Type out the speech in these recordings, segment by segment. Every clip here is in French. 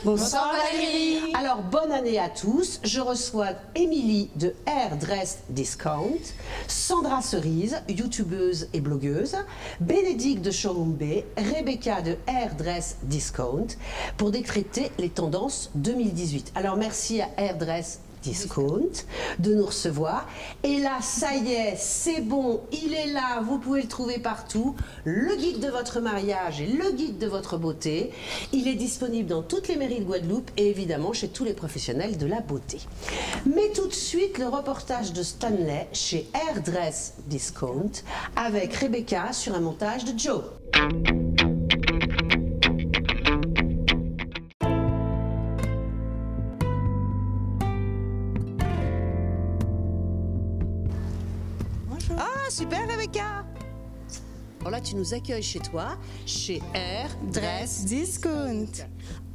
Bonsoir Valérie. Alors bonne année à tous. Je reçois Émilie de Hairdress Discount, Sandra Cerise, youtubeuse et blogueuse, Bénédicte de Showroom B, Rebecca de Hairdress Discount pour décrypter les tendances 2018. Alors merci à Hairdress Discount de nous recevoir. Et là, ça y est, c'est bon, il est là, vous pouvez le trouver partout. Le guide de votre mariage et le guide de votre beauté. Il est disponible dans toutes les mairies de Guadeloupe et évidemment chez tous les professionnels de la beauté. Mais tout de suite, le reportage de Stanley chez Hairdress Discount avec Rebecca sur un montage de Joe. Ah, super Rebecca! Alors là, tu nous accueilles chez toi, chez Hairdress Discount.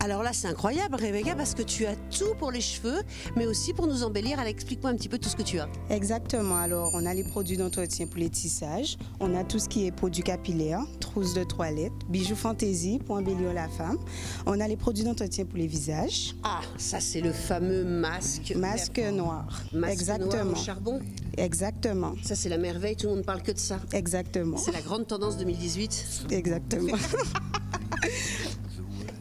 Alors là, c'est incroyable Rebecca parce que tu as tout pour les cheveux, mais aussi pour nous embellir. Alors explique-moi un petit peu tout ce que tu as. Exactement. Alors, on a les produits d'entretien pour les tissages. On a tout ce qui est produits capillaires, trousses de toilette, bijoux fantaisie pour embellir la femme. On a les produits d'entretien pour les visages. Ah, ça c'est le fameux masque. Masque noir. Masque Exactement. noir au charbon. Exactement. Ça c'est la merveille, tout le monde parle que de ça. Exactement. C'est la grande tendance 2018. Exactement.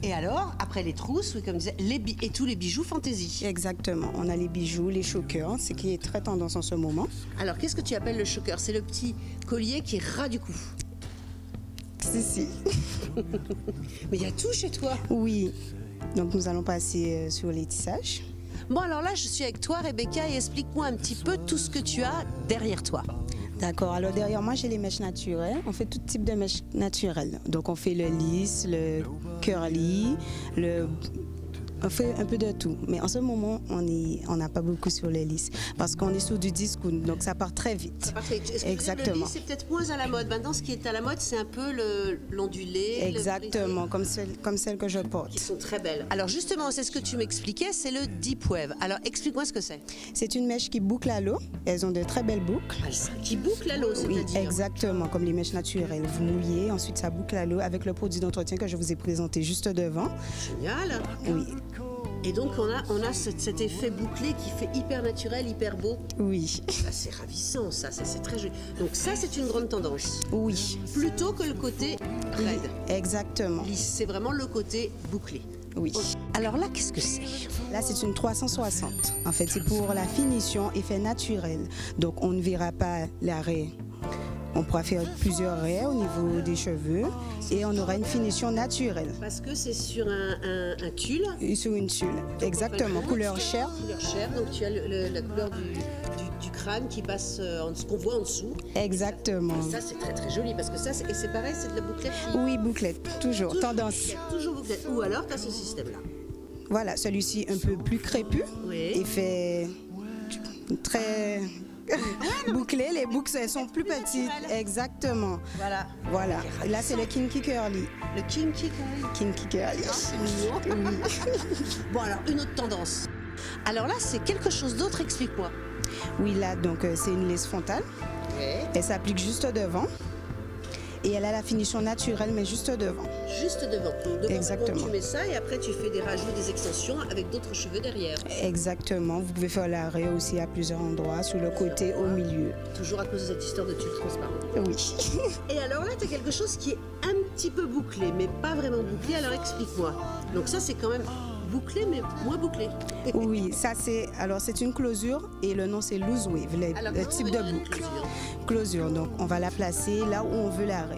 Et alors, après les trousses, oui, comme je disais, et tous les bijoux fantaisie. Exactement. On a les bijoux, les chokers, ce qui est très tendance en ce moment. Alors, qu'est-ce que tu appelles le choker? C'est le petit collier qui est ras du cou. Si. Mais il y a tout chez toi. Oui. Donc, nous allons passer sur les tissages. Bon, alors là, je suis avec toi, Rebecca, et explique-moi un petit peu tout ce que tu as derrière toi. D'accord, alors derrière moi j'ai les mèches naturelles, on fait tout type de mèches naturelles. Donc on fait le lisse, le curly, on fait un peu de tout. Mais en ce moment on n'a pas beaucoup sur le lisse parce qu'on est sur du discount, donc ça part très vite. Ça part très vite. Exactement. Le lisse, c'est peut-être moins à la mode. Maintenant ce qui est à la mode c'est un peu l'ondulé. Exactement, comme celle que je porte. Qui sont très belles. Alors justement, c'est ce que tu m'expliquais, c'est le deep wave. Alors explique-moi ce que c'est. C'est une mèche qui boucle à l'eau, elles ont de très belles boucles. Qui boucle à l'eau, c'est-à-dire? Oui, exactement, comme les mèches naturelles. Vous mouillez, ensuite ça boucle à l'eau avec le produit d'entretien que je vous ai présenté juste devant. Génial. Oui. Et donc on a cet effet bouclé qui fait hyper naturel, hyper beau. Oui. Ça c'est ravissant, ça c'est très joli. Donc ça c'est une grande tendance. Oui. Plutôt que le côté raide. Exactement. C'est vraiment le côté bouclé. Oui. Alors là, qu'est-ce que c'est? Là, c'est une 360. En fait, c'est pour la finition, effet naturel. Donc, on ne verra pas l'arrêt. On pourra faire plusieurs raies au niveau des cheveux et on aura une finition naturelle. Parce que c'est sur un tulle. Et sur une tulle, exactement. Couleur chair. Couleur chair, donc tu as la couleur du crâne qui passe, ce qu'on voit en dessous. Exactement. Et ça, c'est très très joli parce que ça, c'est pareil, c'est de la bouclette. Oui, bouclette, toujours tendance. Toujours bouclette. Ou alors, tu as ce système-là. Voilà, celui-ci un peu plus crépus. Oui. Effet très... bouclé, les boucles elles sont plus petites. Exactement. Voilà. Là c'est le kinky curly. Le kinky curly. Kinky curly. Ah, c'est mignon. Bon alors une autre tendance. Alors là c'est quelque chose d'autre, explique-moi. Oui là donc c'est une laisse frontale. Oui. Elle s'applique juste devant. Et elle a la finition naturelle, mais juste devant. Juste devant. Donc, exactement. Tu mets ça et après tu fais des rajouts, des extensions avec d'autres cheveux derrière. Exactement. Vous pouvez faire l'arrêt aussi à plusieurs endroits, sur le côté, au milieu. Toujours à cause de cette histoire de tulle transparent. Oui. Et alors là, tu as quelque chose qui est un petit peu bouclé, mais pas vraiment bouclé. Alors explique-moi. Donc ça, c'est quand même bouclé, mais moins bouclé. Oui, ça c'est une closure et le nom c'est loose wave, le type de boucle. Closure, donc on va la placer là où on veut l'arrêt.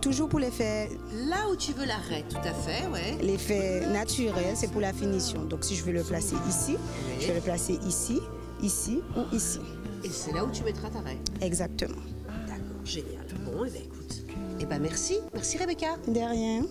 Toujours pour l'effet... Là où tu veux l'arrêt, tout à fait, ouais. L'effet naturel, c'est pour la finition. Donc si je veux le placer ici, je vais le placer ici, ici ou ici. Et c'est là où tu mettras ta raie. Exactement. D'accord, génial. Bon, et bien écoute. Eh bien merci. Merci Rebecca. De rien.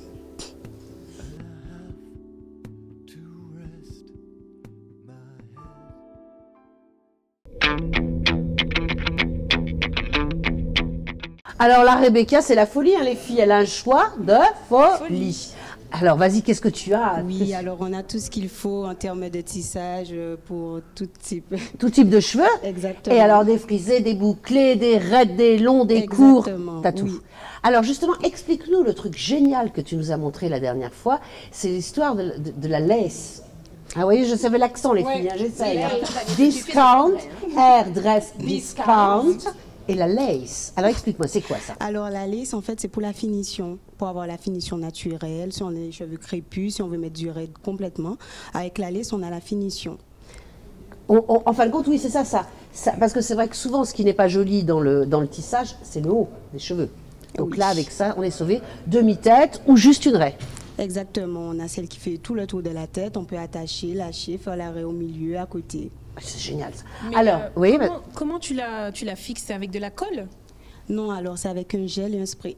Alors là, Rebecca, c'est la folie, hein, les filles. Elle a un choix de folie. Ah Alors, vas-y, qu'est-ce que tu as? Oui, alors on a tout ce qu'il faut en termes de tissage pour tout type. Tout type de cheveux? Exactement. Et alors, des frisés, des bouclés, des raides, des longs, des courts? Exactement, T'as tout. oui. Alors, justement, explique-nous le truc génial que tu nous as montré la dernière fois. C'est l'histoire de la lace. Ah, vous voyez, je savais l'accent, les filles, hein, j'essaye. Hein. Discount, hairdress discount. Et la lace. Alors explique-moi, c'est quoi ça? Alors la lace, en fait, c'est pour la finition, pour avoir la finition naturelle. Si on a les cheveux crépus, si on veut mettre du raid complètement, avec la lace, on a la finition. En fin de compte, oui, c'est ça, parce que c'est vrai que souvent, ce qui n'est pas joli dans le tissage, c'est le haut des cheveux. Donc Oui. là, avec ça, on est sauvé. Demi-tête ou juste une raie. Exactement, on a celle qui fait tout le tour de la tête, on peut attacher, lâcher, faire la raie au milieu, à côté. C'est génial ça. Mais, Alors, oui, comment tu la fixes? C'est avec de la colle? Non, alors c'est avec un gel et un spray.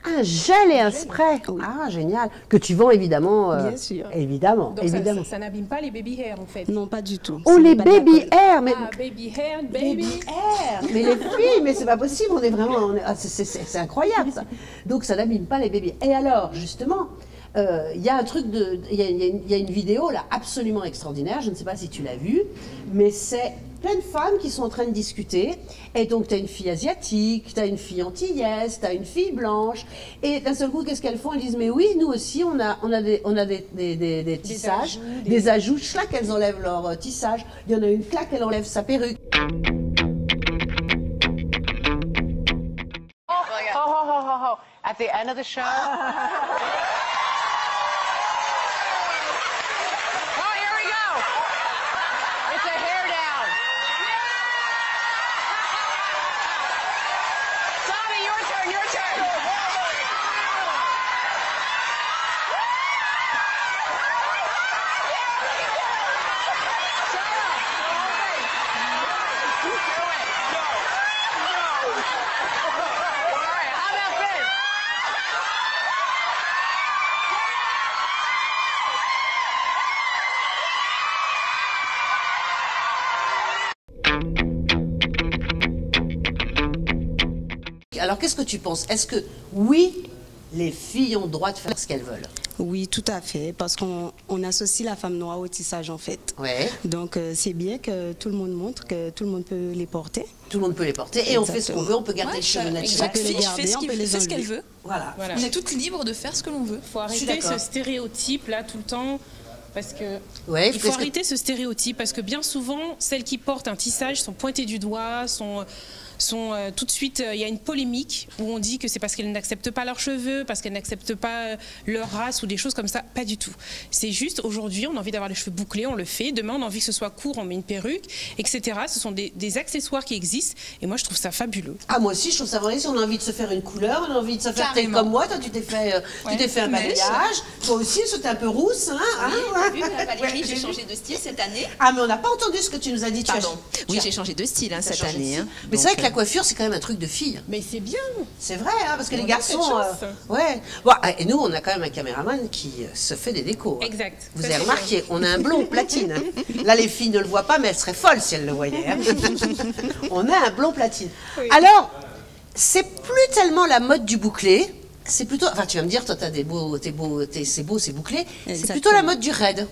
un gel et un spray. Oui. Ah, génial. Que tu vends évidemment. Bien sûr. Évidemment, Donc évidemment. ça n'abîme pas les baby hair en fait. Non, pas du tout. Oh, Ce les n'est pas de la baby colle. hair, mais... Ah, baby hair, baby. hair. Mais les filles, mais c'est pas possible, on est vraiment, c'est incroyable ça. Donc ça n'abîme pas les bébés. Et alors, justement, il y a un truc il y a une vidéo là absolument extraordinaire, je ne sais pas si tu l'as vue, mais c'est plein de femmes qui sont en train de discuter. Et donc tu as une fille asiatique, tu as une fille antillaise, tu as une fille blanche, et d'un seul coup, qu'est-ce qu'elles font? Elles disent, mais oui, nous aussi, on a des tissages, des ajouts, clac, elles enlèvent leur tissage. Il y en a une, clac, elle enlève sa perruque. Ho. At the end of the show. Oh, here we go. It's a hair down. Tommy, your turn, your turn. All right, how about this? Alors, qu'est-ce que tu penses? Est-ce que, oui, les filles ont le droit de faire ce qu'elles veulent? Oui, tout à fait, parce qu'on associe la femme noire au tissage en fait. Ouais. Donc c'est bien que tout le monde montre que tout le monde peut les porter. Tout le monde peut les porter et on fait ce qu'on Exactement. veut, on peut garder les cheveux naturels. exact. Chaque les fille garder, fait ce on qu'il peut les fait ce qu'elle enlever. veut. Voilà. Voilà. On est toutes libres de faire ce que l'on veut. Faut suis arrêter d'accord. ce stéréotype là tout le temps. Parce que Ouais, il faut arrêter ce stéréotype parce que bien souvent, celles qui portent un tissage sont pointées du doigt, sont tout de suite, il y a une polémique où on dit que c'est parce qu'elles n'acceptent pas leurs cheveux, parce qu'elles n'acceptent pas leur race ou des choses comme ça. Pas du tout. C'est juste aujourd'hui, on a envie d'avoir les cheveux bouclés, on le fait. Demain, on a envie que ce soit court, on met une perruque, etc. Ce sont des accessoires qui existent et moi, je trouve ça fabuleux. Ah, moi aussi, je trouve ça vrai. Si on a envie de se faire une couleur, on a envie de se faire peut-être Carrément. comme moi. Toi, tu t'es fait un mèche. balayage. Toi aussi, c'était un peu rousse. Hein, Oui, hein, vu, Valérie, Ouais, j'ai changé de style cette année. Ah, mais on n'a pas entendu ce que tu nous as dit. Pardon. Tu Oui, as- j'ai changé de style tu as cette changé de année. style. hein. Mais c'est vrai Donc, que la coiffure, c'est quand même un truc de fille. Mais c'est bien. C'est vrai, hein, parce que les On a garçons. cette chance. Ouais. Bon, et nous, on a quand même un caméraman qui se fait des décos. hein. Exact. Vous Ça, avez c'est remarqué, on a un blond platine. hein. Là, les filles ne le voient pas, mais elles seraient folles si elles le voyaient. hein. On a un blond platine. Oui. Alors, c'est plus tellement la mode du bouclé. C'est plutôt. Enfin, tu vas me dire, toi, c'est beau, c'est bouclé. C'est Exactement. plutôt la mode du raid.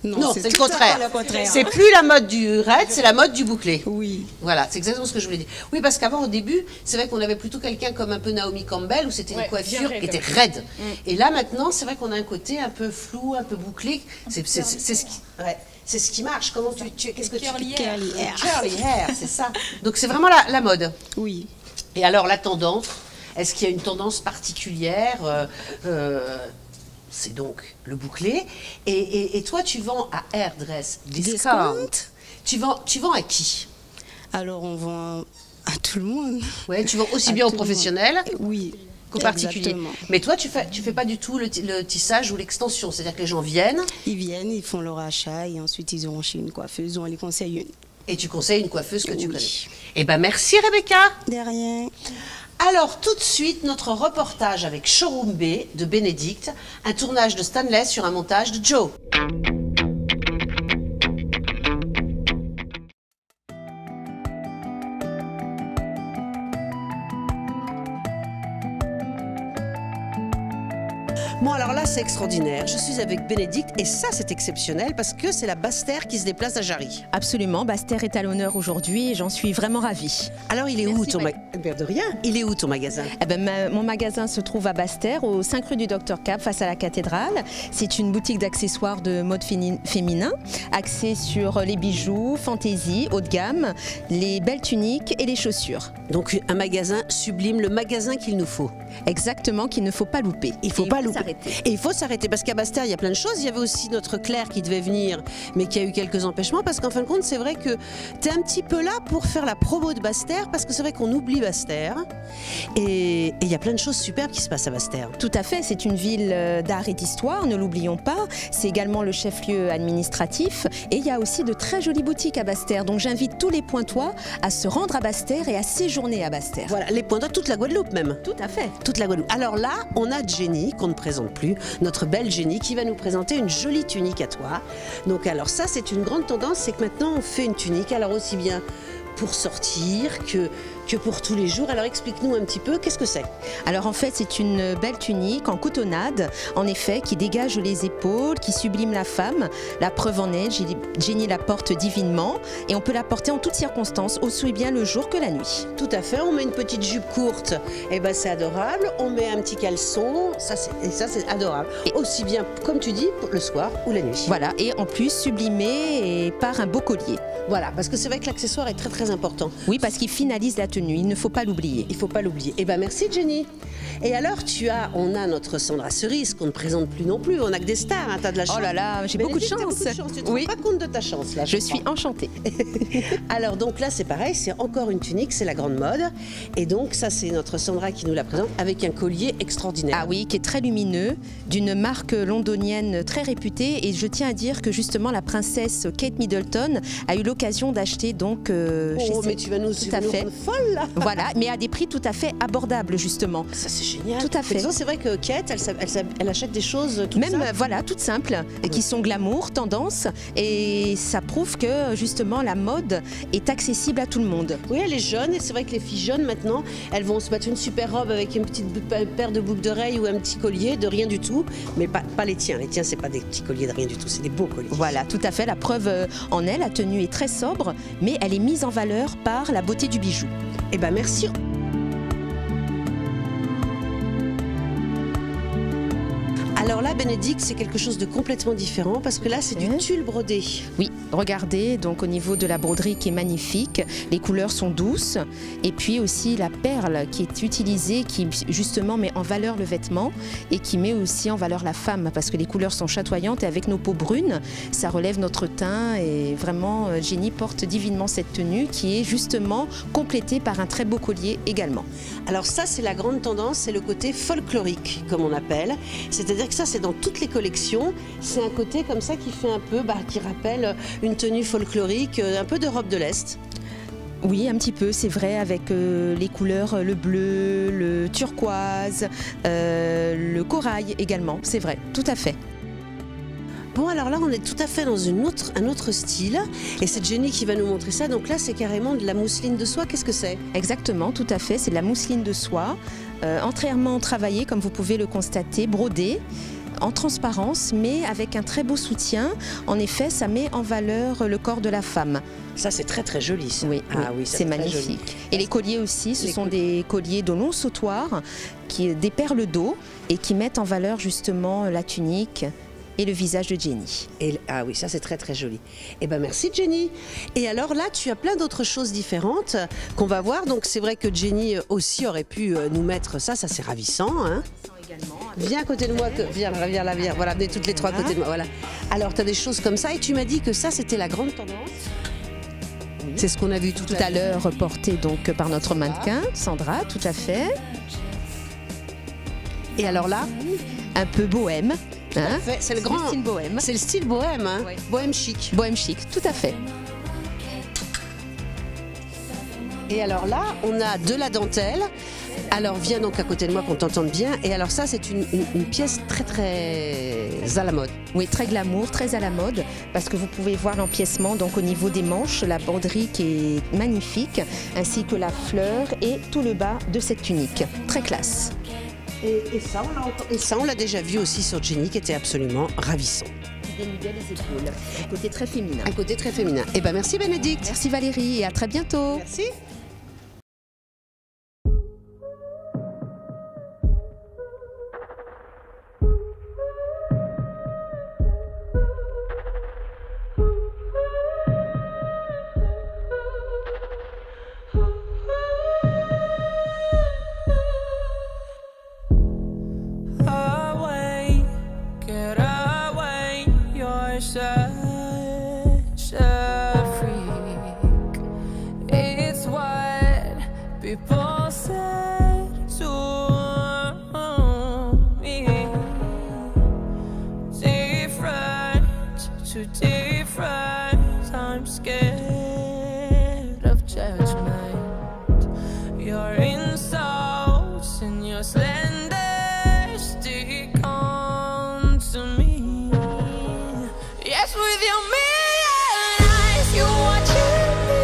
Non, c'est le tout à fait contraire. le contraire. C'est plus la mode du raid, c'est la mode du bouclé. Oui. Voilà, c'est exactement ce que je voulais dire. Oui, parce qu'avant, au début, c'est vrai qu'on avait plutôt quelqu'un comme un peu Naomi Campbell, où c'était Ouais, une coiffure bien raide. qui était raide. Et là, maintenant, c'est vrai qu'on a un côté un peu flou, un peu bouclé. C'est ce qui marche. Comment qu'est-ce que Curly tu... hair. Curly hair. Curly hair, c'est ça. Donc, c'est vraiment la mode. Oui. Et alors, la tendance, est-ce qu'il y a une tendance particulière c'est donc le bouclé. Et toi, tu vends à Hairdress Discount. Discount. Tu vends à qui? Alors on vend à tout le monde. Ouais, tu vends aussi À bien aux tout le monde. professionnels Oui. qu'aux particuliers. Exactement. Mais toi, tu fais pas du tout le tissage ou l'extension. C'est-à-dire que les gens viennent Ils viennent, ils font leur achat et ensuite ils iront chez une coiffeuse, on les conseille une. et tu conseilles une coiffeuse que tu Oui. connais. Eh ben, merci Rebecca. De rien. Alors, tout de suite, notre reportage avec Showroom B de Bénédicte, un tournage de Stanley sur un montage de Joe. Bon, alors là, c'est extraordinaire. Je suis avec Bénédicte et ça, c'est exceptionnel parce que c'est la Basse-Terre qui se déplace à Jarry. Absolument, Basse-Terre est à l'honneur aujourd'hui et j'en suis vraiment ravie. Alors, il est où ton magasin? De rien. Il est où ton magasin? Eh ben, mon magasin se trouve à Basse-Terre, au 5 rue du Docteur Cap, face à la cathédrale. C'est une boutique d'accessoires de mode féminin, axée sur les bijoux, fantaisie, haut de gamme, les belles tuniques et les chaussures. Donc, un magasin sublime, le magasin qu'il nous faut. Exactement, qu'il ne faut pas louper. Il faut pas louper. Et il faut s'arrêter parce qu'à Basse-Terre, il y a plein de choses. Il y avait aussi notre Claire qui devait venir, mais qui a eu quelques empêchements parce qu'en fin de compte, c'est vrai que tu es un petit peu là pour faire la promo de Basse-Terre parce que c'est vrai qu'on oublie Basse-Terre. Et il y a plein de choses superbes qui se passent à Basse-Terre. Tout à fait, c'est une ville d'art et d'histoire, ne l'oublions pas. C'est également le chef-lieu administratif et il y a aussi de très jolies boutiques à Basse-Terre. Donc j'invite tous les Pointois à se rendre à Basse-Terre et à séjourner à Basse-Terre. Voilà, les Pointois, toute la Guadeloupe même. Tout à fait. Toute la Guadeloupe. Alors là, on a Jenny, qu'on ne présente plus, notre belle Jenny, qui va nous présenter une jolie tunique à toi. Donc alors ça, c'est une grande tendance, c'est que maintenant on fait une tunique, alors aussi bien pour sortir que pour tous les jours. Alors explique-nous un petit peu, qu'est-ce que c'est? Alors en fait, c'est une belle tunique en cotonnade, en effet, qui dégage les épaules, qui sublime la femme. La preuve en est, Jenny la porte divinement et on peut la porter en toutes circonstances, aussi bien le jour que la nuit. Tout à fait, on met une petite jupe courte, et ben c'est adorable. On met un petit caleçon, ça c'est adorable. Et aussi bien, comme tu dis, le soir ou la nuit. Voilà, et en plus sublimé et par un beau collier. Voilà, parce que c'est vrai que l'accessoire est très très important. Oui, parce qu'il finalise la tenue, il ne faut pas l'oublier. Il ne faut pas l'oublier. Eh bien merci Jenny. Et alors on a notre Sandra Cerise qu'on ne présente plus non plus, on n'a que des stars, hein, t'as de la chance. Oh là là, j'ai beaucoup de chance. Tu te rends pas compte de ta chance là. Je suis enchantée. Alors donc là c'est pareil, c'est encore une tunique, c'est la grande mode. Et donc ça c'est notre Sandra qui nous la présente avec un collier extraordinaire. Ah oui, qui est très lumineux, d'une marque londonienne très réputée. Et je tiens à dire que justement la princesse Kate Middleton a eu l'occasion d'acheter donc chez mais tu vas nous rendre folle là. Voilà, mais à des prix tout à fait abordables justement. Ça c'est génial. Tout à fait. C'est vrai que Kate, elle achète des choses toutes simples. Voilà, toutes simples, qui sont glamour, tendance, et ça prouve que justement la mode est accessible à tout le monde. Oui, elle est jeune, et c'est vrai que les filles jeunes maintenant, elles vont se mettre une super robe avec une petite paire de boucles d'oreilles ou un petit collier de rien du tout, mais pas les tiens. Les tiens, c'est pas des petits colliers de rien du tout, c'est des beaux colliers. Voilà, tout à fait. La preuve en est, la tenue est très sobre, mais elle est mise en valeur par la beauté du bijou. Eh ben merci. Alors là, Bénédicte, c'est quelque chose de complètement différent parce que là, c'est du tulle brodé. Oui, regardez, donc au niveau de la broderie qui est magnifique, les couleurs sont douces et puis aussi la perle qui est utilisée, qui justement met en valeur le vêtement et qui met aussi en valeur la femme parce que les couleurs sont chatoyantes et avec nos peaux brunes, ça relève notre teint et vraiment, Jenny porte divinement cette tenue qui est justement complétée par un très beau collier également. Alors ça, c'est la grande tendance, c'est le côté folklorique, comme on appelle, c'est-à-dire ça c'est dans toutes les collections, c'est un côté comme ça qui fait un peu, qui rappelle une tenue folklorique, un peu d'Europe de l'Est. Oui, un petit peu, c'est vrai, avec les couleurs, le bleu, le turquoise, le corail également, c'est vrai, tout à fait. Bon, alors là, on est tout à fait dans un autre style. Et c'est Jenny qui va nous montrer ça. Donc là, c'est carrément de la mousseline de soie. Qu'est-ce que c'est? Exactement, tout à fait. C'est de la mousseline de soie, entièrement travaillée, comme vous pouvez le constater, brodée, en transparence, mais avec un très beau soutien. En effet, ça met en valeur le corps de la femme. Ça, c'est très très joli. Ça. Oui, oui, c'est magnifique. Et les colliers aussi, ce sont des colliers de long sautoir, des perles d'eau et qui mettent en valeur justement la tunique et le visage de Jenny. Ah oui, ça c'est très très joli. Eh ben merci Jenny. Et alors là, tu as plein d'autres choses différentes qu'on va voir. Donc c'est vrai que Jenny aussi aurait pu nous mettre ça, c'est ravissant. Hein. Viens à côté de moi, viens là, voilà, venez toutes les trois à côté de moi. Voilà. Alors tu as des choses comme ça et tu m'as dit que ça c'était la grande tendance. Oui. C'est ce qu'on a vu tout à l'heure porté donc par notre mannequin, Sandra, tout à fait. Et alors là, un peu bohème. Hein, c'est le style bohème. C'est le style bohème, hein. Oui. Bohème chic. Bohème chic, tout à fait. Et alors là, on a de la dentelle. Alors viens donc à côté de moi qu'on t'entende bien. Et alors ça, c'est une pièce très très à la mode. Oui, très glamour, très à la mode, parce que vous pouvez voir l'empiècement donc au niveau des manches, la broderie qui est magnifique, ainsi que la fleur et tout le bas de cette tunique. Très classe. Et ça, on l'a déjà vu aussi sur Jenny, qui était absolument ravissant. Qui dénudait les épaules. Un côté très féminin. Un côté très féminin. Eh ben merci Bénédicte. Merci Valérie et à très bientôt. Merci. People said to me, different to different. I'm scared of judgment. Your insults and your slander stick on to me. Yes, with your million eyes, you watching me.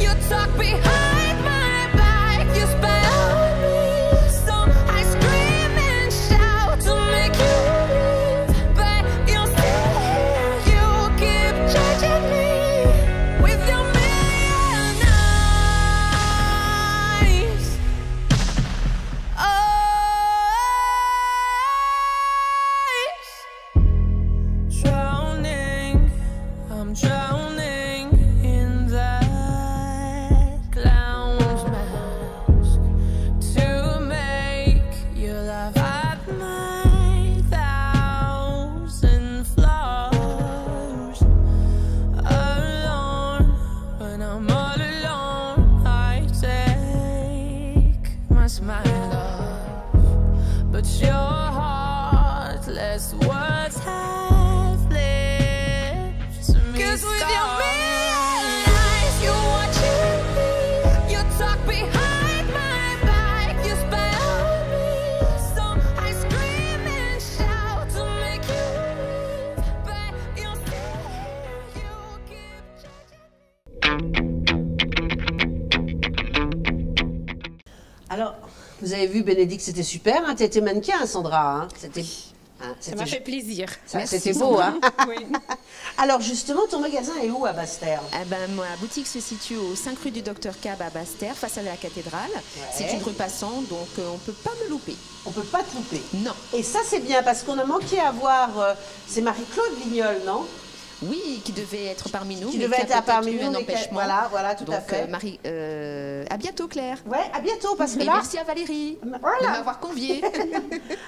You talk behind. My love, but your heartless words have left me. 'Cause with your million eyes, you're watching me. You talk behind my back, you spy on me. So I scream and shout to make you leave, but you say you keep judging me. Alors, vous avez vu Bénédicte, c'était super, hein, tu étais mannequin, Sandra. Hein, ça m'a fait plaisir. C'était beau, hein. Oui. Alors justement, ton magasin est où à Basse-Terre? Eh ben, ma boutique se situe au 5 rue du Docteur Cab à Basse-Terre, face à la cathédrale. Ouais. C'est une rue passante, donc on ne peut pas me louper. On peut pas te louper. Non. Et ça, c'est bien, parce qu'on a manqué à voir... c'est Marie-Claude Vignol, non? Oui, qui devait être parmi nous. Qui mais devait qui a être peut-être parmi eu nous, un mais empêchement. voilà, tout à fait. Marie, à bientôt Claire. Ouais, à bientôt, parce que Et là... merci à Valérie de Voilà. m'avoir conviée.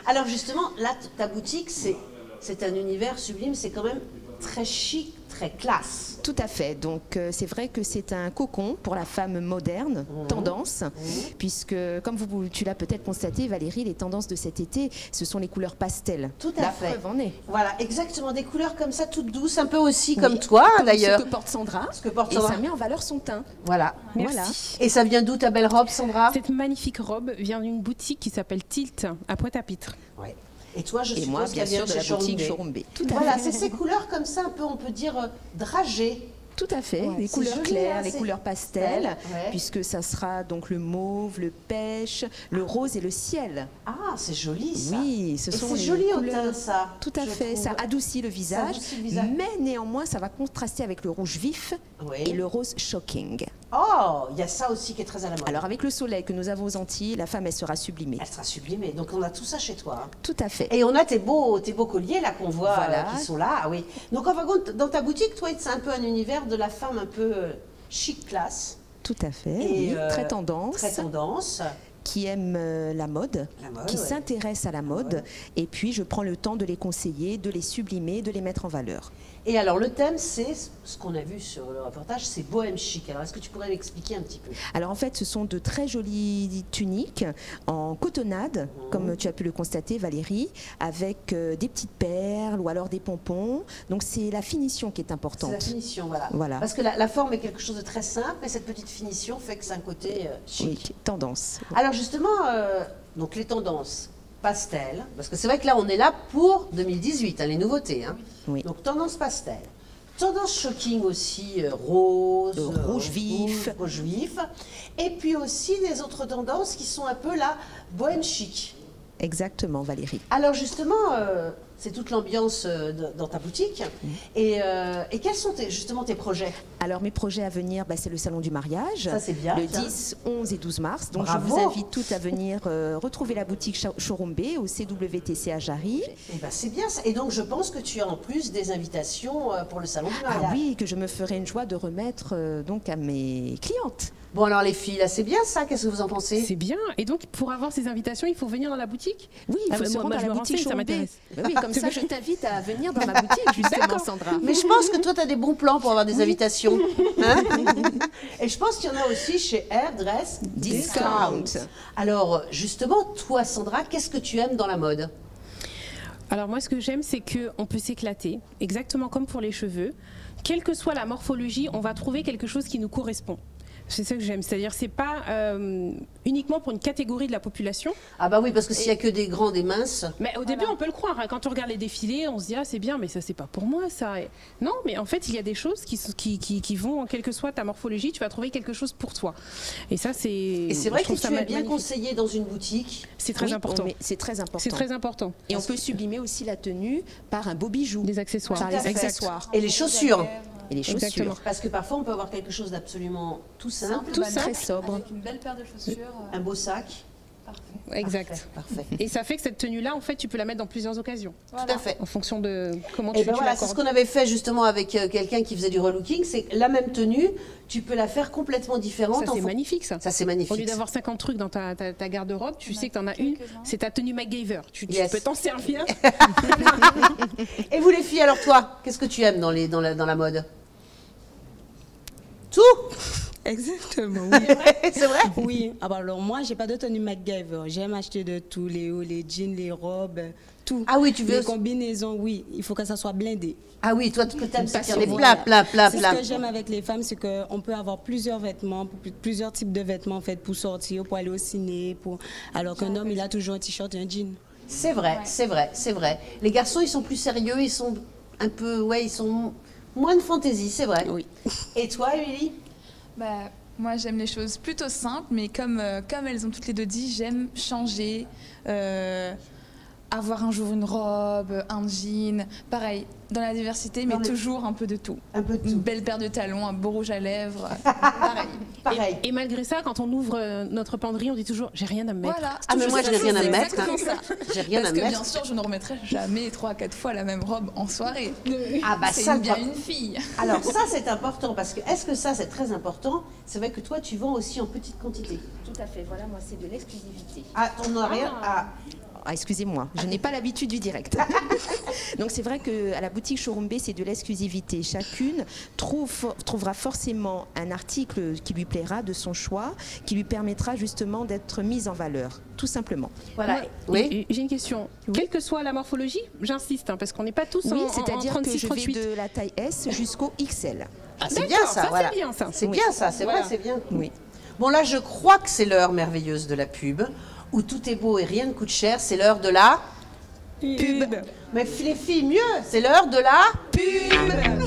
Alors justement, là, ta boutique, c'est un univers sublime, c'est quand même très chic, très classe. Tout à fait. Donc c'est vrai que c'est un cocon pour la femme moderne, tendance, puisque comme tu l'as peut-être constaté Valérie, les tendances de cet été, ce sont les couleurs pastel. Tout à fait. La preuve en est. Voilà, exactement, des couleurs comme ça, toutes douces, un peu aussi comme toi d'ailleurs. Ce que porte Sandra. Ce que porte et Sandra. ça met en valeur son teint. Voilà. Merci. Voilà. Et ça vient d'où ta belle robe, Sandra? Cette magnifique robe vient d'une boutique qui s'appelle Tilt à Pointe-à-Pitre. Ouais. Et toi, je Et suppose moi, bien qu'elle vient sûr, de la chez boutique Chorumbé. Chorumbé. Tout à Voilà, fait. c'est ces couleurs comme ça, un peu, on peut dire, dragées. Tout à fait, Ouais, les c'est couleurs joli, claires, hein, les c'est couleurs pastel, ouais. puisque ça sera donc le mauve, le pêche, le rose et le ciel. Ah, c'est joli ça. Oui, ce Et sont c'est les joli au couleurs. teint, ça. Tout à je fait, trouve. ça adoucit le visage, adoucit le visage. mais néanmoins ça va contraster avec le rouge vif Oui. et le rose shocking. Oh, il y a ça aussi qui est très à la mode. Alors avec le soleil que nous avons aux Antilles, la femme elle sera sublimée. Elle sera sublimée. Donc on a tout ça chez toi. Hein. Tout à fait. Et on a tes beaux colliers là qu'on voit, Voilà. qui sont là. Ah oui. Donc en fin de compte, dans ta boutique, toi, c'est un peu un univers de la femme un peu chic classe. Tout à fait, Et, oui, très tendance. Très tendance. Qui aiment la mode, qui ouais. s'intéressent à la mode, Ouais. et puis je prends le temps de les conseiller, de les sublimer, de les mettre en valeur. Et alors le thème, c'est ce qu'on a vu sur le reportage, c'est bohème chic. Alors est-ce que tu pourrais m'expliquer un petit peu? Alors en fait, ce sont de très jolies tuniques en cotonnade, comme tu as pu le constater Valérie, avec des petites perles ou alors des pompons. Donc c'est la finition qui est importante. C'est la finition, voilà. Voilà. Parce que la forme est quelque chose de très simple, mais cette petite finition fait que c'est un côté chic. Oui, tendance. Alors justement, donc les tendances pastel, parce que c'est vrai que là on est là pour 2018, hein, les nouveautés. Hein. Oui. Donc tendance pastel, tendance shocking aussi, rose, Rouge vif. rouge vif, et puis aussi des autres tendances qui sont un peu la bohème chic. Exactement, Valérie. Alors justement, c'est toute l'ambiance dans ta boutique. Et quels sont justement tes projets? Alors mes projets à venir, c'est le salon du mariage. Ça c'est bien. Le 10, 11 et 12 mars. Donc Bravo. je vous invite toutes à venir retrouver la boutique Showroom B au CWTC à Jarry. Eh ben, c'est bien ça. Et donc je pense que tu as en plus des invitations pour le salon du mariage. Ah oui, que je me ferai une joie de remettre donc à mes clientes. Bon alors les filles, là c'est bien ça, qu'est-ce que vous en pensez? C'est bien. Et donc, pour avoir ces invitations, il faut venir dans la boutique? Oui, il faut se rendre à la boutique ça Showroom B. m'intéresse. Oui, comme ça, je t'invite à venir dans ma boutique, justement, Sandra. Mais je pense que toi tu as des bons plans pour avoir des invitations. Hein? Et je pense qu'il y en a aussi chez Hairdress Discount. Alors justement, toi Sandra, qu'est-ce que tu aimes dans la mode? Alors moi, ce que j'aime, c'est qu'on peut s'éclater, exactement comme pour les cheveux. Quelle que soit la morphologie, on va trouver quelque chose qui nous correspond. C'est ça que j'aime, c'est-à-dire c'est pas uniquement pour une catégorie de la population. Ah bah oui, parce que s'il n'y a que des grands, des minces... Mais au début, on peut le croire, hein. Quand on regarde les défilés, on se dit « Ah, c'est bien, mais ça, c'est pas pour moi, ça. » Non, mais en fait, il y a des choses qui vont, quelle que soit ta morphologie, tu vas trouver quelque chose pour toi. Et ça, c'est... Et c'est vrai que tu es bien magnifique. conseillé dans une boutique. C'est très important. C'est très important. C'est très important. Et on peut sublimer aussi la tenue par un beau bijou. Des accessoires. Par les Exact. accessoires. Et les chaussures. Et les chaussures. Exactement. Parce que parfois, on peut avoir quelque chose d'absolument tout simple. Tout très sobre. Avec une belle paire de chaussures. Un beau sac. Parfait. Exact. Parfait. Et ça fait que cette tenue-là, en fait, tu peux la mettre dans plusieurs occasions. Tout à fait. En fonction de comment Et tu ben voilà, c'est ce l'accordes. qu'on avait fait justement avec quelqu'un qui faisait du relooking, c'est que la même tenue, tu peux la faire complètement différente. Ça, c'est magnifique, ça. Ça, c'est Au lieu magnifique. d'avoir 50 trucs dans ta garde-robe, tu sais que tu en as une, c'est ta tenue MacGyver. Tu Yes. peux t'en servir. Et vous les filles, alors toi, qu'est-ce que tu aimes dans la mode? Tout. Exactement, oui. C'est vrai? Oui, ah bah alors moi, j'ai pas de tenue MacGyver. J'aime acheter de tout, les hauts, les jeans, les robes, tout. Ah oui, tu veux... Les combinaisons, oui. Il faut que ça soit blindé. Ah oui, toi, ce que t'aimes, c'est Passion, faire des voilà. plats. C'est ce que j'aime avec les femmes, c'est qu'on peut avoir plusieurs vêtements, plusieurs types de vêtements en fait, pour sortir, pour aller au ciné, alors qu'un homme, il a toujours un t-shirt et un jean. C'est vrai, c'est vrai, c'est vrai. Les garçons, ils sont plus sérieux, ils sont un peu... Ouais, ils sont moins de fantaisie, c'est vrai. Oui. Et toi, Émilie? Bah, moi, j'aime les choses plutôt simples, mais comme elles ont toutes les deux dit, j'aime changer, avoir un jour une robe, un jean, pareil, dans la diversité, mais toujours un peu de tout. Un peu de Une tout. belle paire de talons, un beau rouge à lèvres, pareil. Pareil. Et malgré ça, quand on ouvre notre penderie, on dit toujours « j'ai rien à me mettre Voilà. Ah mais moi, je n'ai rien à C'est mettre. exactement ça. J'ai rien Parce à que mettre. bien sûr, je ne remettrai jamais 3 à 4 fois la même robe en soirée. Ah bah C'est ça, bien le- une fille. Alors ça, c'est important, parce que est-ce que ça, c'est très important? C'est vrai que toi, tu vends aussi en petite quantité. Tout à fait, voilà, moi c'est de l'exclusivité. Ah, ton horaire, Ah, excusez-moi, je n'ai pas l'habitude du direct. Donc c'est vrai qu'à la boutique Showroom B, c'est de l'exclusivité. Chacune trouvera forcément un article qui lui plaira de son choix, qui lui permettra justement d'être mise en valeur, tout simplement. voilà. Ouais. Oui. J'ai une question. Quelle que soit la morphologie, j'insiste, hein, parce qu'on n'est pas tous Oui, en c'est-à-dire que je vais 36-38. de la taille S jusqu'au XL. Ah, c'est D'accord, bien ça, ça, voilà. c'est bien, ça. C'est Oui. bien ça, c'est Voilà. vrai, c'est bien. Oui. Bon là, je crois que c'est l'heure merveilleuse de la pub, où tout est beau et rien ne coûte cher. C'est l'heure de la Pub. Mais les filles, mieux, c'est l'heure de la pub.